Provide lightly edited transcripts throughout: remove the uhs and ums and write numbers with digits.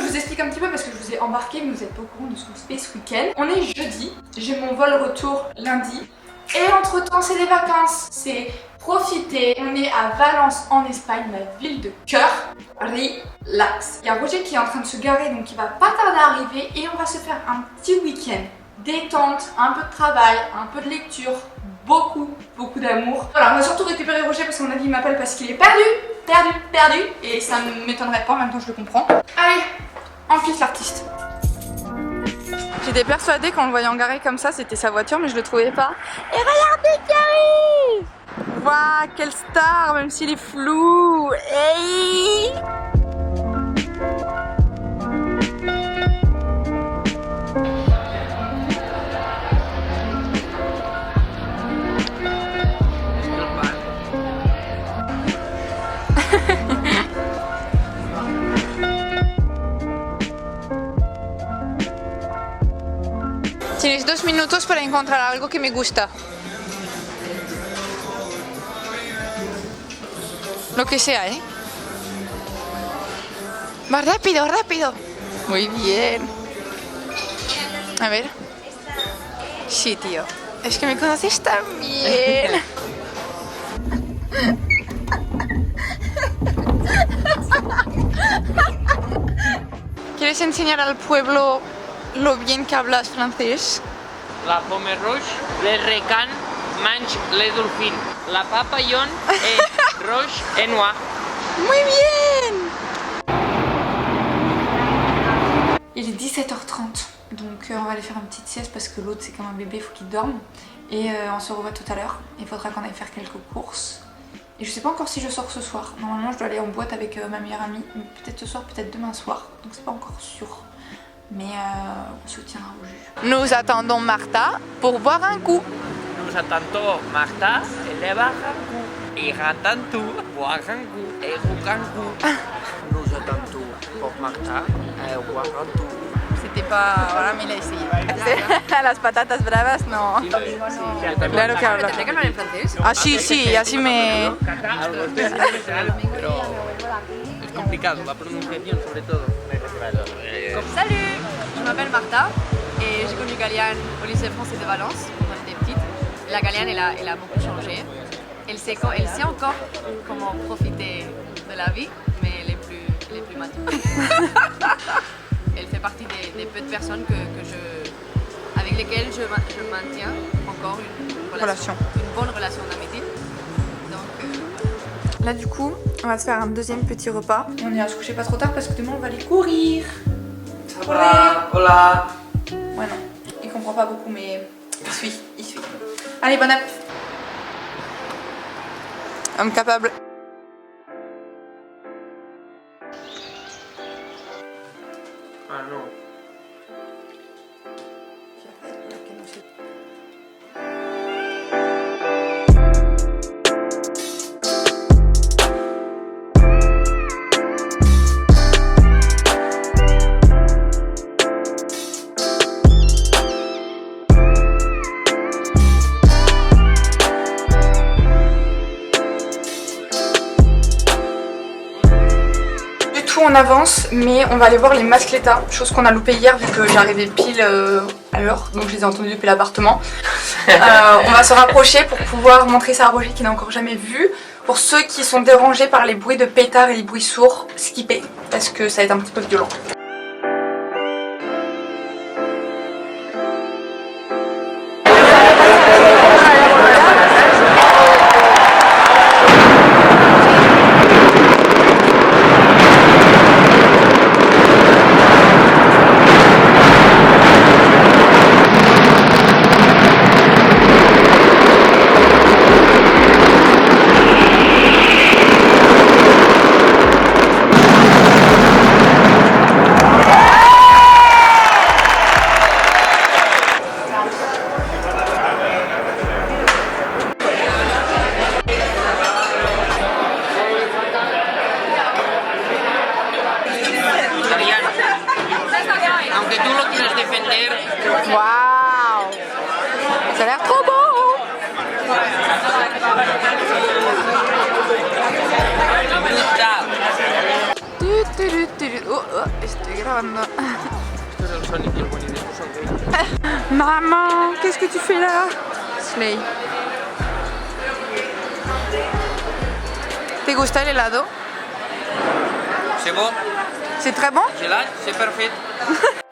vous explique un petit peu parce que je vous ai embarqué, mais vous êtes pas au courant de ce qu'on se fait ce week-end. On est jeudi, j'ai mon vol retour lundi. Et entre temps c'est des vacances, c'est profiter. On est à Valence en Espagne, ma ville de cœur. Relax. Il y a Roger qui est en train de se garer donc il va pas tarder à arriver et on va se faire un petit week-end. Détente, un peu de travail, un peu de lecture, beaucoup d'amour. Voilà, on va surtout récupérer Roger parce qu'à mon avis il m'appelle parce qu'il est perdu et ça ne m'étonnerait pas, en même temps je le comprends. Allez, en piste l'artiste. J'étais persuadée qu'en le voyant garé comme ça c'était sa voiture mais je le trouvais pas. Et regardez qui arrive! Waouh, quelle star, même s'il est flou. Hey! Tienes 2 minutos para encontrar algo que me gusta. Lo que sea, ¿eh? Va rápido, rápido. Muy bien. A ver. Sí, tío. Es que me conoces tan bien. ¿Quieres enseñar al pueblo lo bien que hablas francés? La pomme rouge, le recan, mange les dolphins. La papillon est rouge et noir. Muy bien. Il est 17h30, donc on va aller faire une petite sieste parce que l'autre c'est comme un bébé, il faut qu'il dorme. Et on se revoit tout à l'heure. Il faudra qu'on aille faire quelques courses. Et je sais pas encore si je sors ce soir. Normalement je dois aller en boîte avec ma meilleure amie. Peut-être ce soir, peut-être demain soir. Donc c'est pas encore sûr. Mais on se tiendra au jus. Nous attendons Martha pour boire un coup. Nous attendons Martha, elle boire un coup. Et attendons boire un coup. Et boire un coup. Nous attendons pour Martha, boire un coup. C'était pas... Voilà, mais il a essayé. Las patatas bravas, no. Claro que habla. ¿Tendré que hablar en francés? Ah, sí, sí, así me... Pero es complicado, la pronunciación sobre todo. Salut! Je m'appelle Martha et j'ai connu Galiane au lycée français de Valence quand j'étais petite. La Galiane, elle a beaucoup changé. Elle sait encore comment profiter de la vie, mais elle est plus mature. Elle fait partie des peu de personnes avec lesquelles je maintiens encore une bonne relation d'amitié. Donc, Là du coup, on va se faire un deuxième petit repas. On ira se coucher pas trop tard parce que demain on va aller courir. Hola, hola. Ouais non, il comprend pas beaucoup mais il suit. Allez, bon app. Homme capable. Ah non. On avance, mais on va aller voir les Mascletta, chose qu'on a loupé hier vu que j'arrivais pile à l'heure, donc je les ai entendus depuis l'appartement. On va se rapprocher pour pouvoir montrer ça à Roger qui n'a encore jamais vu. Pour ceux qui sont dérangés par les bruits de pétards et les bruits sourds, skippez parce que ça va être un petit peu violent. Waouh! Ça a l'air trop beau! Oh, estoy grabando. Esto es el Sonic y el Winnie the Pooh son gay. Maman, qu'est-ce que tu fais là? Slay. ¿Te gusta el helado? C'est bon, C'est très bon? gelat, c'est parfait.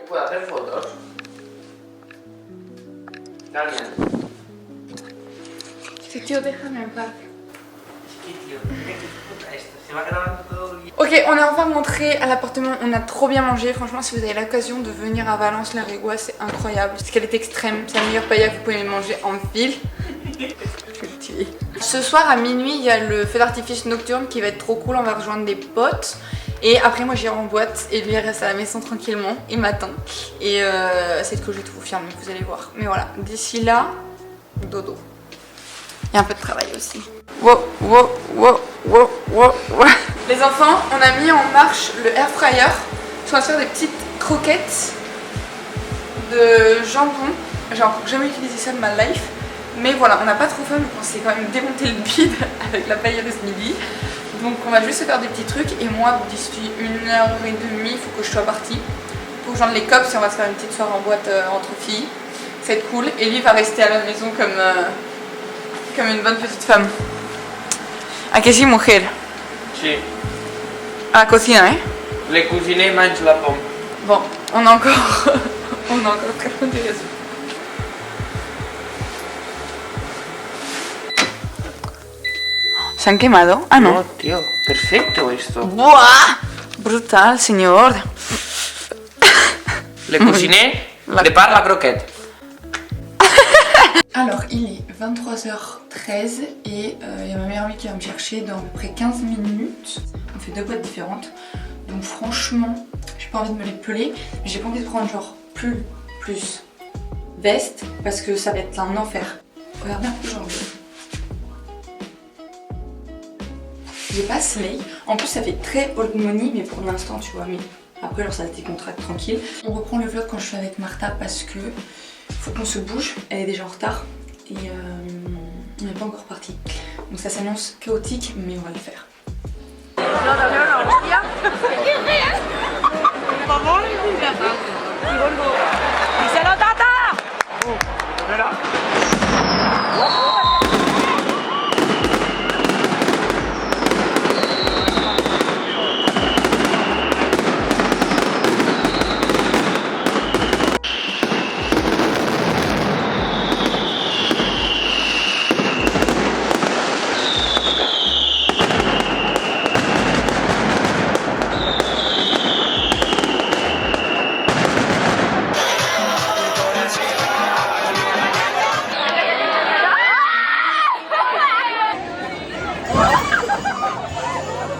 ¿Puedo hacer fotos? Daniel. Tío, déjame en paz. Tío, mira qué puta esto, se va grabando todo el día. Ok, on est enfin rentré à l'appartement, on a trop bien mangé. Franchement, si vous avez l'occasion de venir à Valence, la Régua, c'est incroyable. Parce qu'elle est extrême, c'est la meilleure paella que vous pouvez manger en ville. Je vais le tuer. Ce soir à minuit, il y a le feu d'artifice nocturne qui va être trop cool. On va rejoindre des potes. Et après, moi j'irai en boîte et lui il reste à la maison tranquillement et m'attend. Et c'est que je vais tout vous filmer, vous allez voir. Mais voilà, d'ici là, dodo. Il y a un peu de travail aussi. Wow, wow, wow, wow, wow, wow. Les enfants, on a mis en marche le air fryer. On va faire des petites croquettes de jambon. J'ai encore jamais utilisé ça de ma life. Mais voilà, on n'a pas trop faim, donc on s'est quand même démonté le bide avec la pailleuse midi. Donc on va juste se faire des petits trucs. Et moi, d'ici 1h30, il faut que je sois partie pour rejoindre les cops et on va se faire une petite soirée en boîte entre filles. Ça va être cool. Et lui va rester à la maison comme une bonne petite femme. ¿A que sí, mujer? Sí, A la cocina, ¿eh? le cuisiné mange la pomme. Bon, on a encore, on a encore très loin du résultat. ¿Se han quemado? Ah, no. No, tío, perfecto esto. ¡Buah! Brutal, señor. Le cuisiné, prépare la croquette. Alors, il est 23h13 et il y a ma meilleure amie qui va me chercher dans à peu près 15 minutes. On fait deux boîtes différentes. Donc franchement, j'ai pas envie de me les peler. Mais j'ai pas envie de prendre genre pull plus veste parce que ça va être un enfer. Regardez un peu genre... J'ai pas slay. En plus ça fait très old money mais pour l'instant tu vois. Mais après genre ça a été contract tranquille. On reprend le vlog quand je suis avec Martha parce que faut qu'on se bouge. Elle est déjà en retard et on n'est pas encore parti. Donc ça s'annonce chaotique mais on va le faire.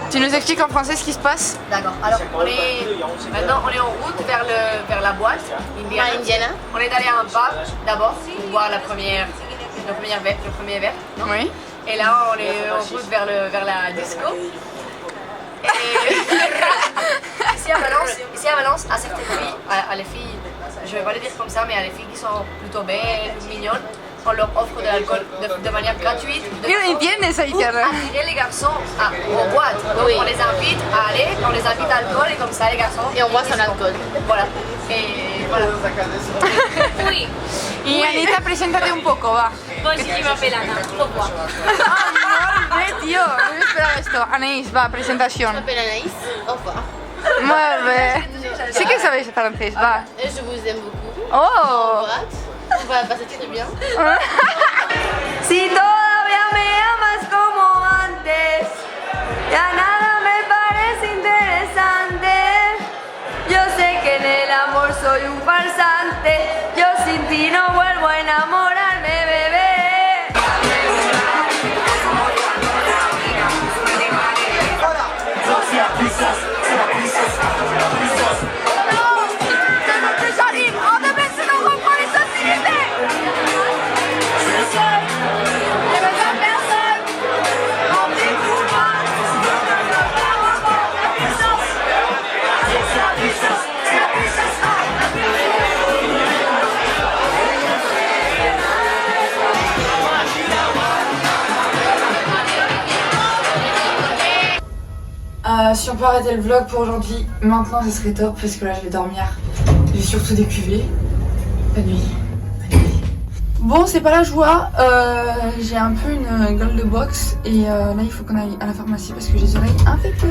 Tu nous expliques en français ce qui se passe? D'accord. Alors maintenant on est en route vers la boîte indienne. On est allé à un bar d'abord pour boire le premier verre. Non? Oui. Et là on est en route vers la disco. Et ici à Valence, à certaines filles, à les filles, je vais pas les dire comme ça, mais à les filles qui sont plutôt belles, mignonnes, on leur offre de l'alcool de manière gratuite. Pour attirer les garçons aux boîtes. Donc on les invite à aller, on les invite à l'alcool et comme ça les garçons. Et on boit son alcool. Voilà. Et voilà. Oui. Y Anita, preséntate un poco, va. Bonjour, je m'appelle Anna. Au revoir. Ah, no, tío, no esperaba esto. Anaïs, va, presentación. Je m'appelle Anaïs. Au revoir. Sí que sabéis francés, va. Et je vous aime beaucoup. Oh. On va passer très bien. Si todavía me amas como antes, ya nada me parece interesante. Yo sé que en el amor soy un farsante. Yo sin ti no vuelvo a enamorarme, bebé. si on peut arrêter le vlog pour aujourd'hui, maintenant ce serait top parce que là je vais dormir. J'ai surtout des cuvées. Bonne nuit. Bon, c'est pas la joie, j'ai un peu une gueule de boxe et là il faut qu'on aille à la pharmacie parce que j'ai les oreilles infectées.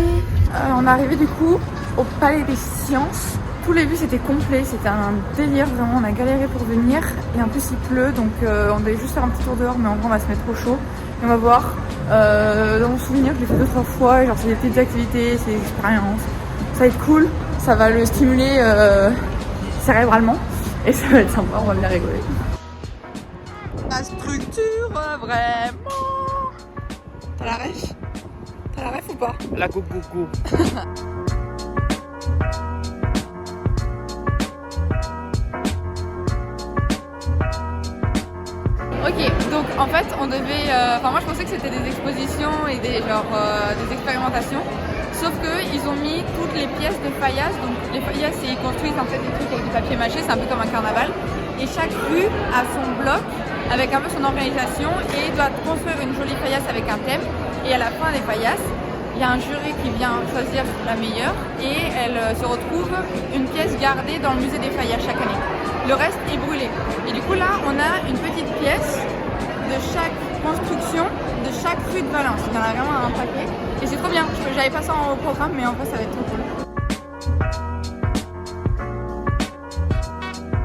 On est arrivé du coup au Palais des Sciences. Tous les bus étaient complets, c'était un délire vraiment, on a galéré pour venir et en plus il pleut donc on devait juste faire un petit tour dehors mais en vrai on va se mettre au chaud et on va voir. Dans mon souvenir je l'ai fait 2-3 fois et genre c'est des petites activités, c'est des expériences, ça va être cool, ça va le stimuler cérébralement et ça va être sympa, on va bien rigoler. La structure, vraiment. T'as la ref? T'as la ref ou pas? La coupe coucou. Ok, donc en fait on devait... Enfin moi je pensais que c'était des expositions et des expérimentations. Sauf qu'ils ont mis toutes les pièces de faïence. Donc les faïences ils construisent en fait des trucs avec du papier mâché, c'est un peu comme un carnaval. Et chaque rue a son bloc avec un peu son organisation et doit construire une jolie faillasse avec un thème. Et à la fin des faïasses, il y a un jury qui vient choisir la meilleure et elle se retrouve une pièce gardée dans le musée des faïasses chaque année. Le reste est brûlé. Et du coup là, on a une petite pièce de chaque construction de chaque rue de Valence. Il y en a vraiment un paquet. Et c'est trop bien. J'avais pas ça au programme, mais en vrai, ça va être trop cool.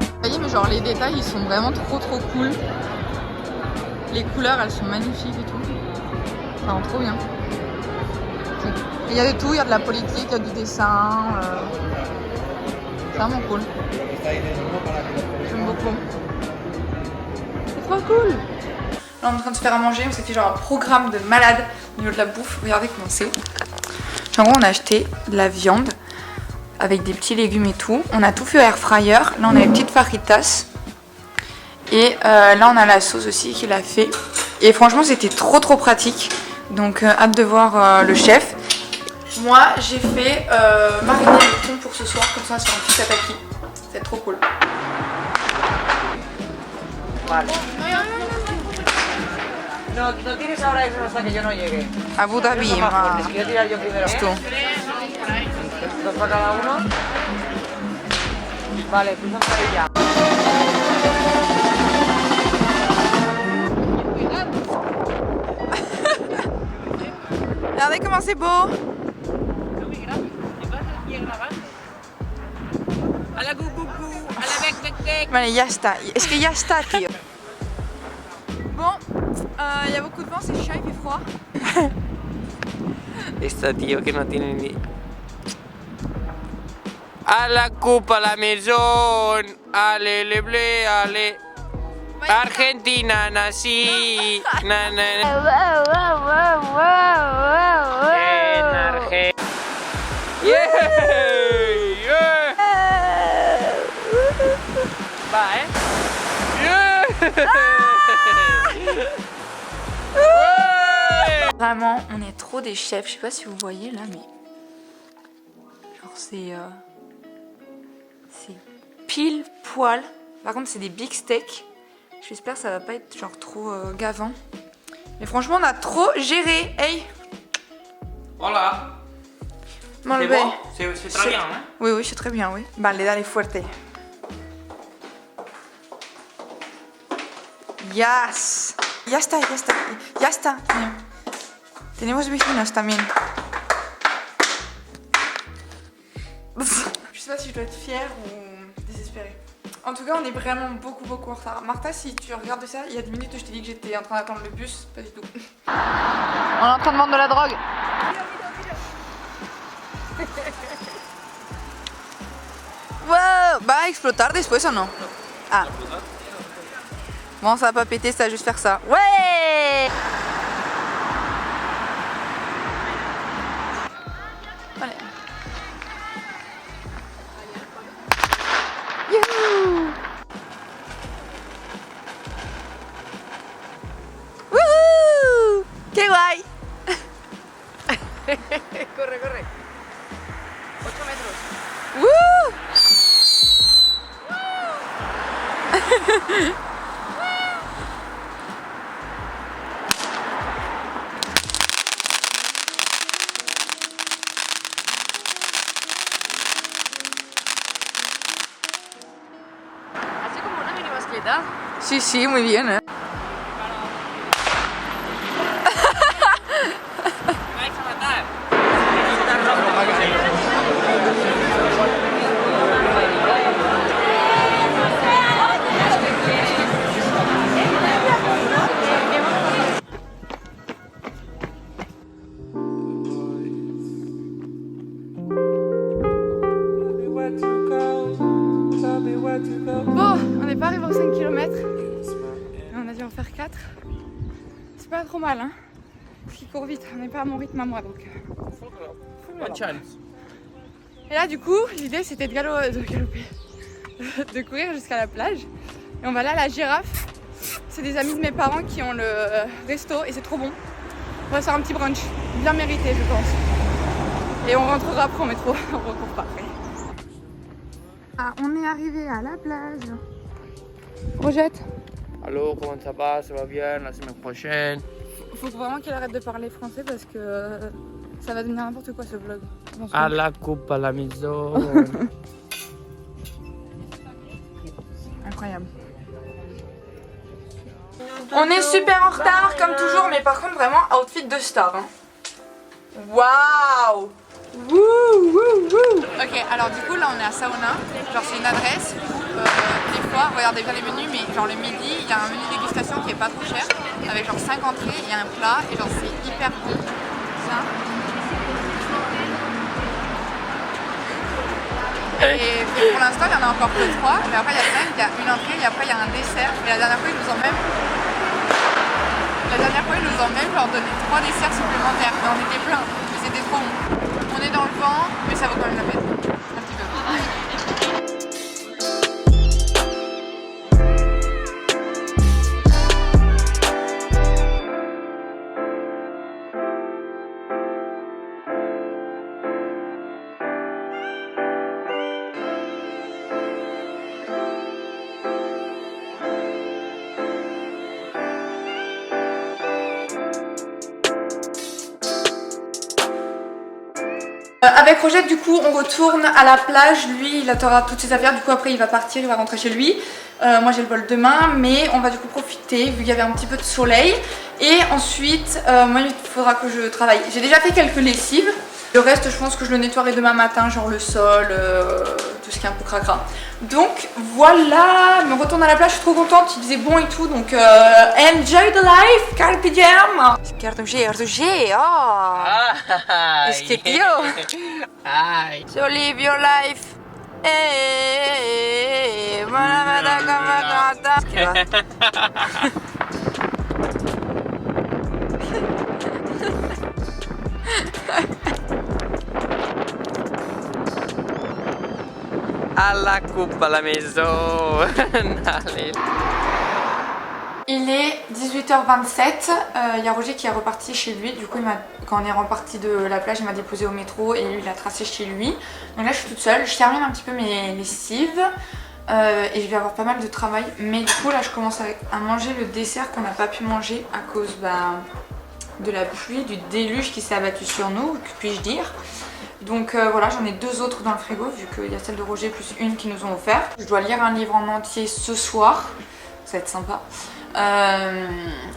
Vous voyez, mais genre les détails, ils sont vraiment trop cool. Les couleurs, elles sont magnifiques et tout. Ça rend trop bien. Il y a de tout, il y a de la politique, il y a du dessin. C'est vraiment cool. J'aime beaucoup. C'est trop cool. Là on est en train de se faire à manger, on s'est fait genre un programme de malade au niveau de la bouffe. Regardez comment c'est. En gros on a acheté de la viande avec des petits légumes et tout. On a tout fait au air fryer. Là on a les petites fajitas. Et là on a la sauce aussi qu'il a fait. Et franchement c'était trop pratique. Donc hâte de voir le chef. Moi j'ai fait mariner le thon pour ce soir, comme ça sur un petit tataki. C'est trop cool. Vale. No tienes ahora eso hasta que yo no llegue. Abu Dhabi, ma. Les quiero tirar yo primero. Esto. Dos para cada uno. Vale, cruzan por ella. Regardez comment c'est beau. A la cucucu, a la bec. Vale, ya está. Es que ya está, tío. Bon, il y a beaucoup de vent, c'est chiant, il fait froid. Esta tío que no tiene ni... A la coupe, a la maison. Allez, les bleus, allez. Argentina, nací. Na, na, na. En Argentina. Yeah! Yeah! Va, Yeah! Vraiment, on est trop des chefs. Je sais pas si vous voyez là, mais genre c'est pile poil. Par contre, c'est des big steaks. J'espère que ça va pas être genre trop gavant. Mais franchement, on a trop géré. Hey. Hola. Molt C'est bé. bon? C'est très bien, hein? Oui, c'est très bien, oui. Vale, dale fuerte. Yes. Ya está. Tenemos vecinos también. Je sais pas si je dois être fière ou désespérée. En tout cas, on est vraiment beaucoup en retard. Martha, si tu regardes ça, il y a 10 minutes, je t'ai dit que j'étais en train d'attendre le bus. Pas du tout. On est en train de vendre de la drogue. Wow, va a explotar después o no? Ah. Bon, ça va pas péter, ça va juste faire ça. Ouais! Allez. Youhou! Wouhou! ¡Qué guay! Corre. 8 metros. Wouh! tal? Sí, sí, muy bien, ¿eh? vais a matar. Bon, on n'est pas arrivé aux 5 km. On a dû en faire 4. C'est pas trop mal, hein. Parce qu'il court vite, on n'est pas à mon rythme à moi donc. Bonne chance. Et là, du coup, l'idée c'était de galoper, de courir jusqu'à la plage. Et on va là à la Girafe. C'est des amis de mes parents qui ont le resto et c'est trop bon. On va faire un petit brunch, bien mérité, je pense. Et on rentrera après au métro, on recourt pas après. Ah, on est arrivé à la plage. Rojette. Allô, comment ça va? Ça va bien? La semaine prochaine? Faut vraiment qu'elle arrête de parler français parce que ça va devenir n'importe quoi ce vlog. À la coupe à la maison. Incroyable. On est super en retard comme toujours, mais par contre vraiment outfit de star. Hein. Waouh! Wouh, wouh, wouh. Ok, alors du coup là on est à Sauna. Genre c'est une adresse où des fois, regardez bien les menus, mais genre le midi il y a un menu dégustation qui est pas trop cher, avec genre 5 entrées, il y a un plat et genre c'est hyper bon. Ça. Et pour l'instant il y en a encore que 3, mais après il y a une entrée et après il y a un dessert. Et la dernière fois ils nous ont même genre donné 3 desserts supplémentaires, mais on était plein, mais c'était trop bon. On est dans le vent, mais ça vaut quand même la peine. Un petit peu. Avec Rojette du coup on retourne à la plage, lui il attendra toutes ses affaires, du coup après il va partir, il va rentrer chez lui. Moi j'ai le vol demain, mais on va du coup profiter vu qu'il y avait un petit peu de soleil. Et ensuite moi il faudra que je travaille. J'ai déjà fait quelques lessives, le reste je pense que je le nettoierai demain matin, genre le sol, tout ce qui est un peu cracra. Donc voilà, je me retourne à la plage, je suis trop contente, il faisait bon et tout, donc enjoy the life, carpe diem. Carpe diem, oh. Est-ce que cute? Ay. So live your life. Hey, À la coupe à la maison. Allez. Il est 18h27, il y a Roger qui est reparti chez lui, du coup quand on est reparti de la plage il m'a déposé au métro et lui il a tracé chez lui. Donc là je suis toute seule, je termine un petit peu mes lessives et je vais avoir pas mal de travail. Mais du coup là je commence à manger le dessert qu'on n'a pas pu manger à cause de la pluie, du déluge qui s'est abattu sur nous, que puis-je dire. Donc voilà, j'en ai 2 autres dans le frigo vu qu'il y a celle de Roger plus une qui nous ont offert. Je dois lire un livre en entier ce soir, ça va être sympa.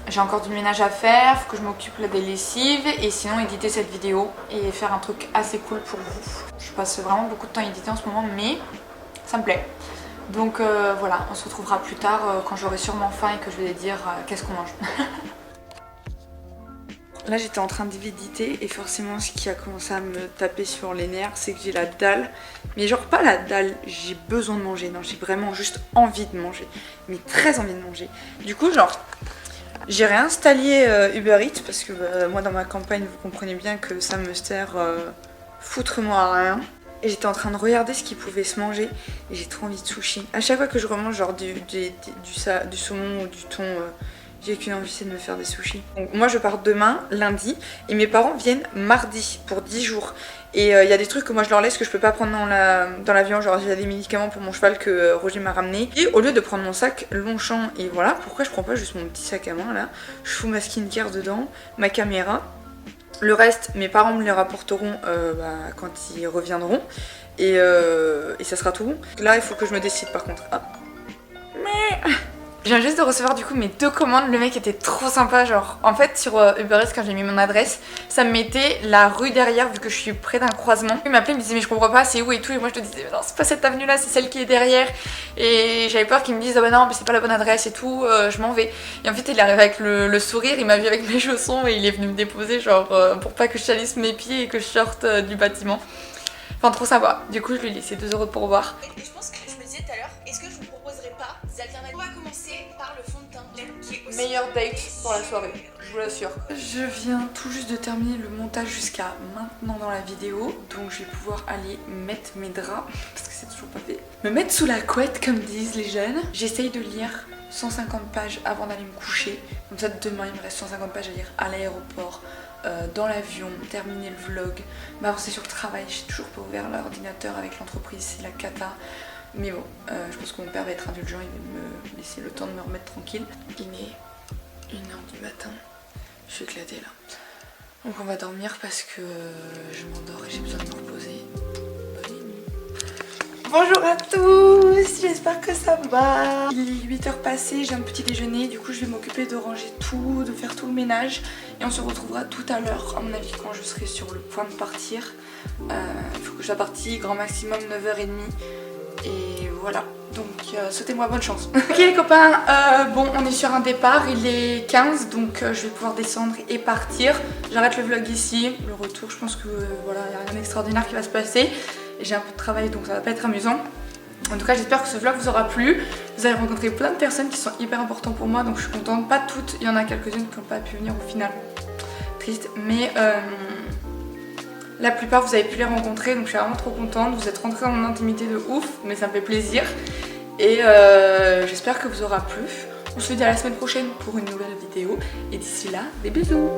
J'ai encore du ménage à faire, faut que je m'occupe là des lessives et sinon éditer cette vidéo et faire un truc assez cool pour vous. Je passe vraiment beaucoup de temps à éditer en ce moment mais ça me plaît. Donc voilà, on se retrouvera plus tard quand j'aurai sûrement faim et que je vais dire qu'est-ce qu'on mange. Là j'étais en train d'éditer et forcément ce qui a commencé à me taper sur les nerfs c'est que j'ai la dalle. Mais genre pas la dalle, j'ai besoin de manger, non j'ai vraiment juste envie de manger. Mais très envie de manger. Du coup genre j'ai réinstallé Uber Eats parce que moi dans ma campagne vous comprenez bien que ça me sert foutrement à rien. Et j'étais en train de regarder ce qui pouvait se manger et j'ai trop envie de sushi. À chaque fois que je remange genre du saumon ou du thon, j'ai qu'une envie, c'est de me faire des sushis. Donc moi je pars demain, lundi, et mes parents viennent mardi pour 10 jours. Et il y a des trucs que moi je leur laisse que je peux pas prendre dans l'avion, genre il y a des médicaments pour mon cheval que Roger m'a ramené. Et au lieu de prendre mon sac Longchamp, et voilà, pourquoi je prends pas juste mon petit sac à main là, je fous ma skincare dedans, ma caméra. Le reste, mes parents me les rapporteront quand ils reviendront. Et ça sera tout bon. Là il faut que je me décide par contre. Ah. Mais Je viens juste de recevoir du coup mes 2 commandes. Le mec était trop sympa, genre en fait sur Uber Eats quand j'ai mis mon adresse, ça me mettait la rue derrière vu que je suis près d'un croisement. Il m'appelait, il me disait mais je comprends pas c'est où et tout, et moi je te disais mais non c'est pas cette avenue là, c'est celle qui est derrière, et j'avais peur qu'il me dise ah bah non mais c'est pas la bonne adresse et tout, je m'en vais. Et en fait il est arrivé avec le sourire, il m'a vu avec mes chaussons et il est venu me déposer genre pour pas que je salisse mes pieds et que je sorte du bâtiment. Enfin trop sympa, du coup je lui ai laissé 2 € de pourboire. Je pense que je me disais tout à l'heure, est-ce que je vous proposerais pas des alternatives? On va commencer par le fond de teint qui est aussi Meilleure date pour la soirée, je vous l'assure. Je viens tout juste de terminer le montage jusqu'à maintenant dans la vidéo, donc je vais pouvoir aller mettre mes draps, parce que c'est toujours pas fait. Me mettre sous la couette comme disent les jeunes. J'essaye de lire 150 pages avant d'aller me coucher, comme ça demain il me reste 150 pages à lire à l'aéroport, dans l'avion, terminer le vlog, m'avancer sur le travail. J'ai toujours pas ouvert l'ordinateur avec l'entreprise, c'est la cata. Mais bon, je pense que mon père va être indulgent, il va me laisser le temps de me remettre tranquille. Il est 1h du matin, je suis éclatée là. Donc on va dormir parce que je m'endors et j'ai besoin de me reposer. Bonne nuit. Bonjour à tous, j'espère que ça va. Il est 8h passées, j'ai un petit déjeuner, du coup je vais m'occuper de ranger tout, de faire tout le ménage. Et on se retrouvera tout à l'heure, à mon avis, quand je serai sur le point de partir. Il faut que je sois partie, grand maximum 9h30. Et voilà, donc souhaitez-moi bonne chance. Ok les copains, bon on est sur un départ, il est 15, donc je vais pouvoir descendre et partir. J'arrête le vlog ici, le retour je pense que voilà, il n'y a rien d'extraordinaire qui va se passer. J'ai un peu de travail donc ça va pas être amusant. En tout cas j'espère que ce vlog vous aura plu. Vous avez rencontré plein de personnes qui sont hyper importantes pour moi, donc je suis contente. Pas toutes, il y en a quelques-unes qui n'ont pas pu venir au final. Triste, mais la plupart vous avez pu les rencontrer, donc je suis vraiment trop contente. Vous êtes rentrés dans mon intimité de ouf, mais ça me fait plaisir. Et j'espère que vous aura plu. On se dit à la semaine prochaine pour une nouvelle vidéo. Et d'ici là, des bisous.